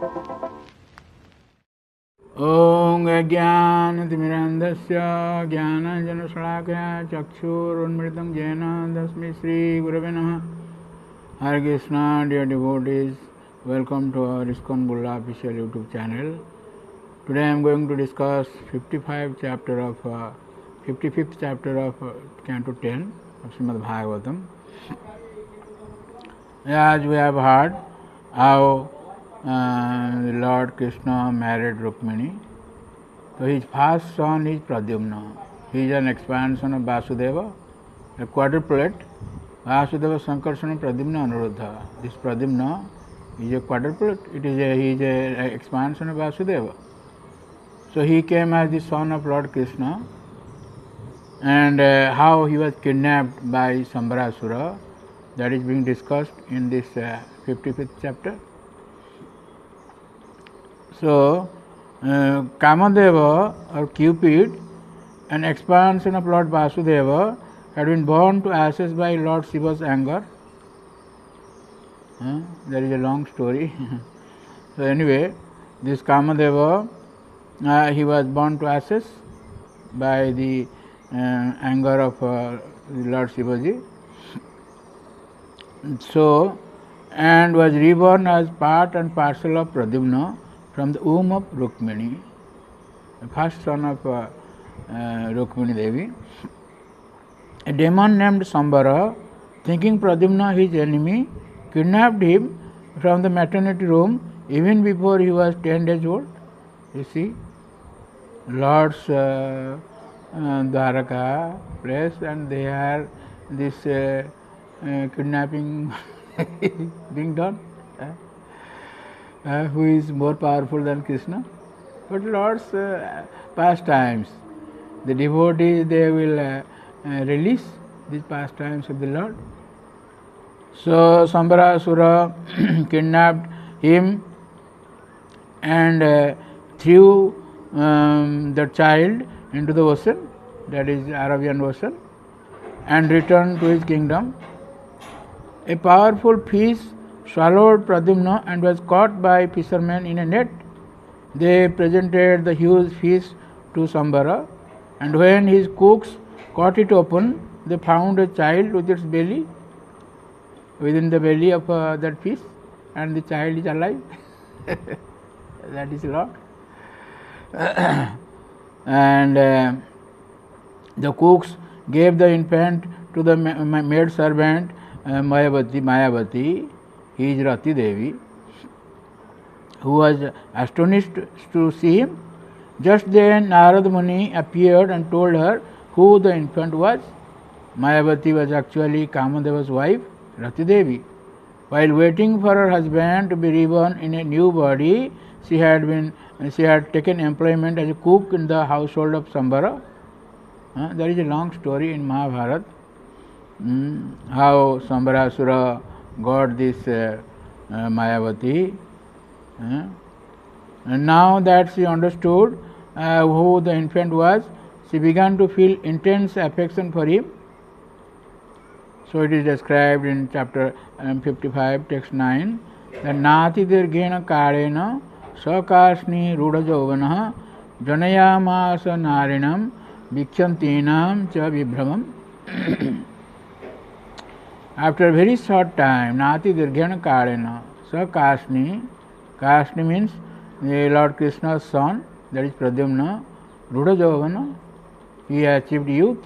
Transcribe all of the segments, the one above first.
Om Ajnanatimirandasya Jnananjanasalakaya Chakshurunmritam Jena Tasmai Shri Gurave Namaha. Hare Krishna, dear devotees, welcome to our ISKCON Bulla official YouTube channel. Today I am going to discuss 55th chapter of Canto 10 of Srimad Bhagavatam. As we have heard how Lord Krishna married Rukmini. So his first son is Pradyumna. He is an expansion of Vasudeva, a quadruplet. Vasudeva Sankarsana Pradyumna Anuruddha. This Pradyumna is a quadruplet. He is an expansion of Vasudeva. So he came as the son of Lord Krishna, and how he was kidnapped by Sambarasura, that is being discussed in this 55th chapter. So, Kamadeva or Cupid, an expansion of Lord Vasudeva, had been born to ashes by Lord Shiva's anger. There is a long story. So anyway, this Kamadeva, he was born to ashes by the anger of Lord Shivaji. So, and was reborn as part and parcel of Pradyumna from the womb of Rukmini, the first son of Rukmini Devi. A demon named Sambara, thinking Pradyumna his enemy, kidnapped him from the maternity room even before he was 10 days old. You see, Lord's Dwaraka place, and they are this kidnapping being done. Who is more powerful than Krishna? But Lord's pastimes, the devotees, they will release these pastimes of the Lord. So Sambarasura kidnapped him and threw the child into the ocean, that is Arabian Ocean, and returned to his kingdom. A powerful fish swallowed Pradyumna and was caught by fishermen in a net. They presented the huge fish to Sambara, and when his cooks cut it open, they found a child with its belly within the belly of that fish, and the child is alive. That is Lord. And the cooks gave the infant to the maid servant Mayavati. He is Rati Devi, who was astonished to see him. Just then Narad Muni appeared and told her who the infant was. Mayavati was actually Kamadeva's wife, Rati Devi. While waiting for her husband to be reborn in a new body, she had taken employment as a cook in the household of Sambara. There is a long story in Mahabharata, how Sambarasura got this Mayavati. And now that she understood who the infant was, she began to feel intense affection for him. So it is described in chapter 55, text 9, that Nati dirghena karena sakasni rudha jauvana janayamasa narinam vikshyantinam cha vibhramam. After a very short time, Nati dirghena karena sakasni, Kasni means the Lord Krishna's son, that is Pradyumna, rudha jauvana, he achieved youth.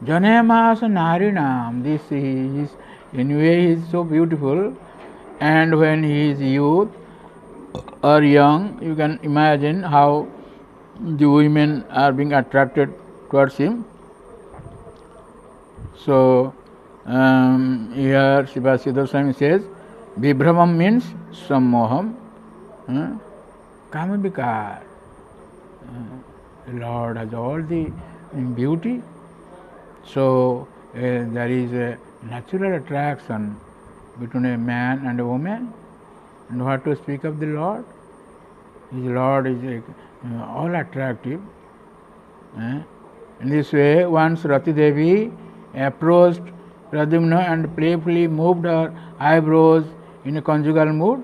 Janayamasa narinam, this is, anyway he is so beautiful, and when he is youth or young, you can imagine how the women are being attracted towards him. So here Srivastava Swami says, Vibhramam means sammoham, Kamavikar. The Lord has all the beauty. So there is a natural attraction between a man and a woman. And what to speak of the Lord? His Lord is all attractive. In this way, once Rati Devi approached Pradyumna and playfully moved her eyebrows in a conjugal mood.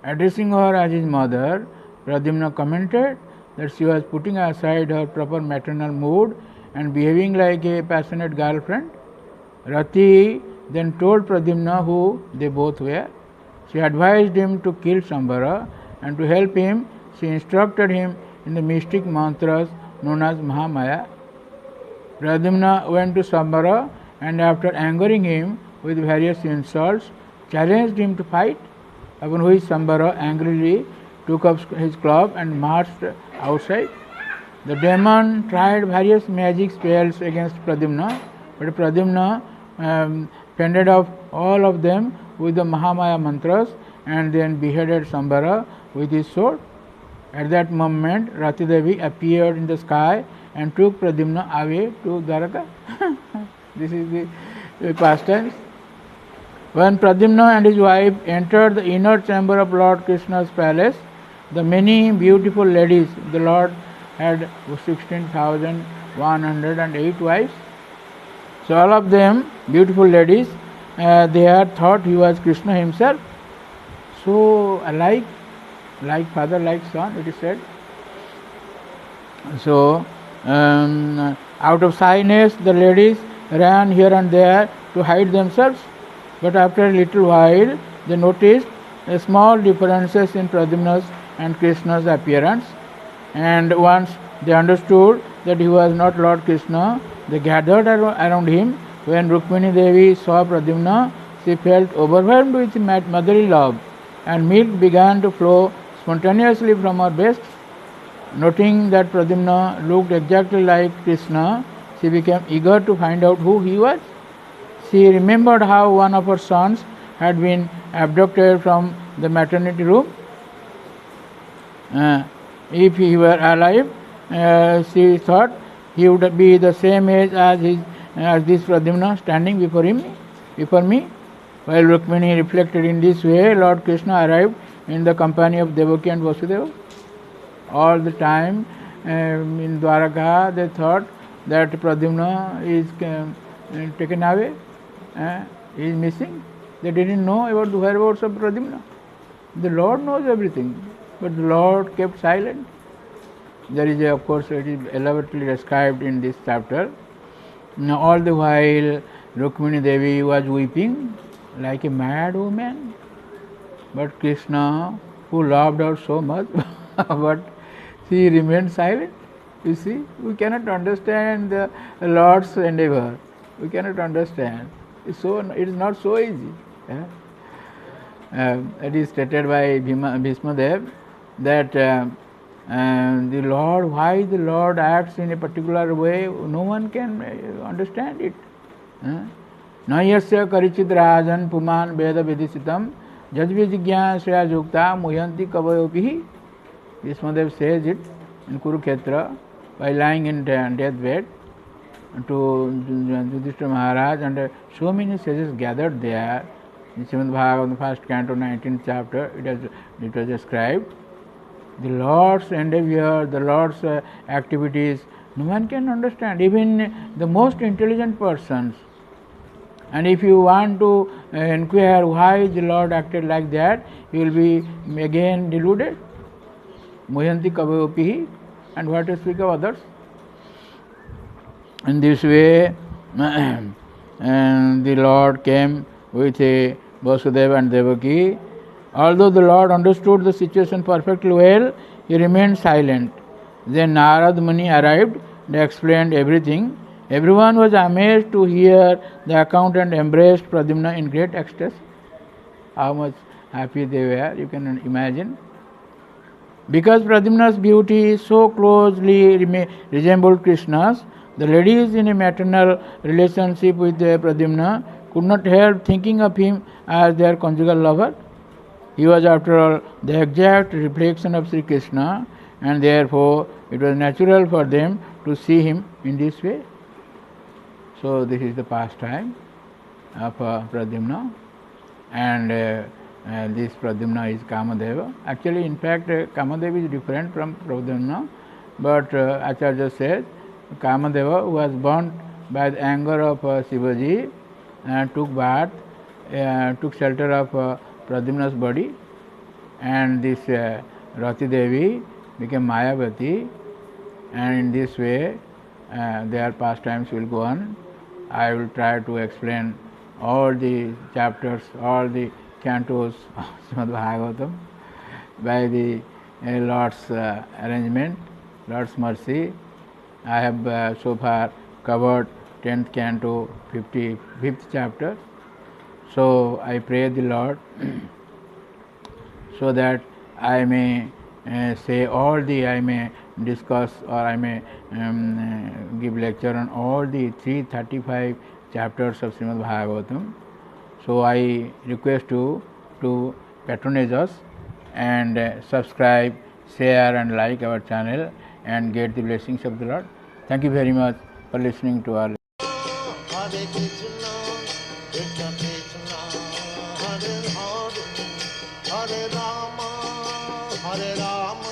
Addressing her as his mother, Pradyumna commented that she was putting aside her proper maternal mood and behaving like a passionate girlfriend. Rati then told Pradyumna who they both were. She advised him to kill Sambara, and to help him, she instructed him in the mystic mantras known as Mahamaya. Pradyumna went to Sambara and, after angering him with various insults, challenged him to fight, upon which Sambara angrily took up his club and marched outside. The demon tried various magic spells against Pradyumna, but Pradyumna fended off all of them with the Mahamaya mantras and then beheaded Sambara with his sword. At that moment, Rati Devi appeared in the sky and took Pradyumna away to Dwaraka. This is the past tense. When Pradyumna and his wife entered the inner chamber of Lord Krishna's palace, the many beautiful ladies, the Lord had 16,108 wives. So all of them beautiful ladies, they had thought he was Krishna himself. So alike, like father, like son, it is said. So out of shyness, the ladies ran here and there to hide themselves. But after a little while, they noticed small differences in Pradyumna's and Krishna's appearance. And once they understood that he was not Lord Krishna, they gathered around him. When Rukmini Devi saw Pradyumna, she felt overwhelmed with motherly love, and milk began to flow spontaneously from her breast. Noting that Pradyumna looked exactly like Krishna, she became eager to find out who he was. She remembered how one of her sons had been abducted from the maternity room. If he were alive, she thought he would be the same age as this Pradyumna standing before me. While Rukmini reflected in this way, Lord Krishna arrived in the company of Devaki and Vasudeva. All the time in Dwaraka, they thought that Pradyumna is taken away, he is missing. They didn't know about the whereabouts of Pradyumna. The Lord knows everything, but the Lord kept silent. There is, of course, it is elaborately described in this chapter. Now, all the while, Rukmini Devi was weeping like a mad woman. But Krishna, who loved her so much, but she remained silent. You see, we cannot understand the Lord's endeavor. We cannot understand. It is not so easy. It is stated by Bhishma Dev that the Lord, why the Lord acts in a particular way, no one can understand it. Nayasya karichid rajan puman veda vidisitam jajvi jigyasya yukta muhyanti kavayopihi. Bhishma Dev says it in Kurukshetra by lying in deathbed to Yudhishthira Maharaj, and so many sages gathered there. In Srimad Bhagavatam, first canto, 19th chapter, it was described. The Lord's endeavor, the Lord's activities, no one can understand, even the most intelligent persons. And if you want to inquire why the Lord acted like that, you will be again deluded. Muhyanti kavayopihi, and what to speak of others. In this way, the Lord came with a Vasudeva and Devaki. Although the Lord understood the situation perfectly well, he remained silent. Then Narad Muni arrived and explained everything. Everyone was amazed to hear the account and embraced Pradyumna in great ecstasy. How much happy they were, you can imagine. Because Pradyumna's beauty so closely resembled Krishna's, the ladies in a maternal relationship with Pradyumna could not help thinking of him as their conjugal lover. He was, after all, the exact reflection of Sri Krishna, and therefore it was natural for them to see him in this way. So this is the pastime of Pradyumna, and this Pradyumna is Kamadeva. Actually, in fact, Kamadeva is different from Pradyumna, but Acharya says Kamadeva, who was burnt by the anger of Shivaji, took bath, took shelter of Pradyumna's body, and this Rati Devi became Mayavati, and in this way their pastimes will go on. I will try to explain all the chapters, all the cantos of Srimad Bhagavatam by the Lord's arrangement, Lord's mercy. I have so far covered 10th canto, 55th chapter. So I pray the Lord so that I may say all the, I may discuss or I may give lecture on all the 335 chapters of Srimad Bhagavatam. So I request you to patronage us and subscribe, share and like our channel and get the blessings of the Lord. Thank you very much for listening to our Hare Krishna, Krishna Krishna, Hare Hare, Hare Rama, Hare Rama.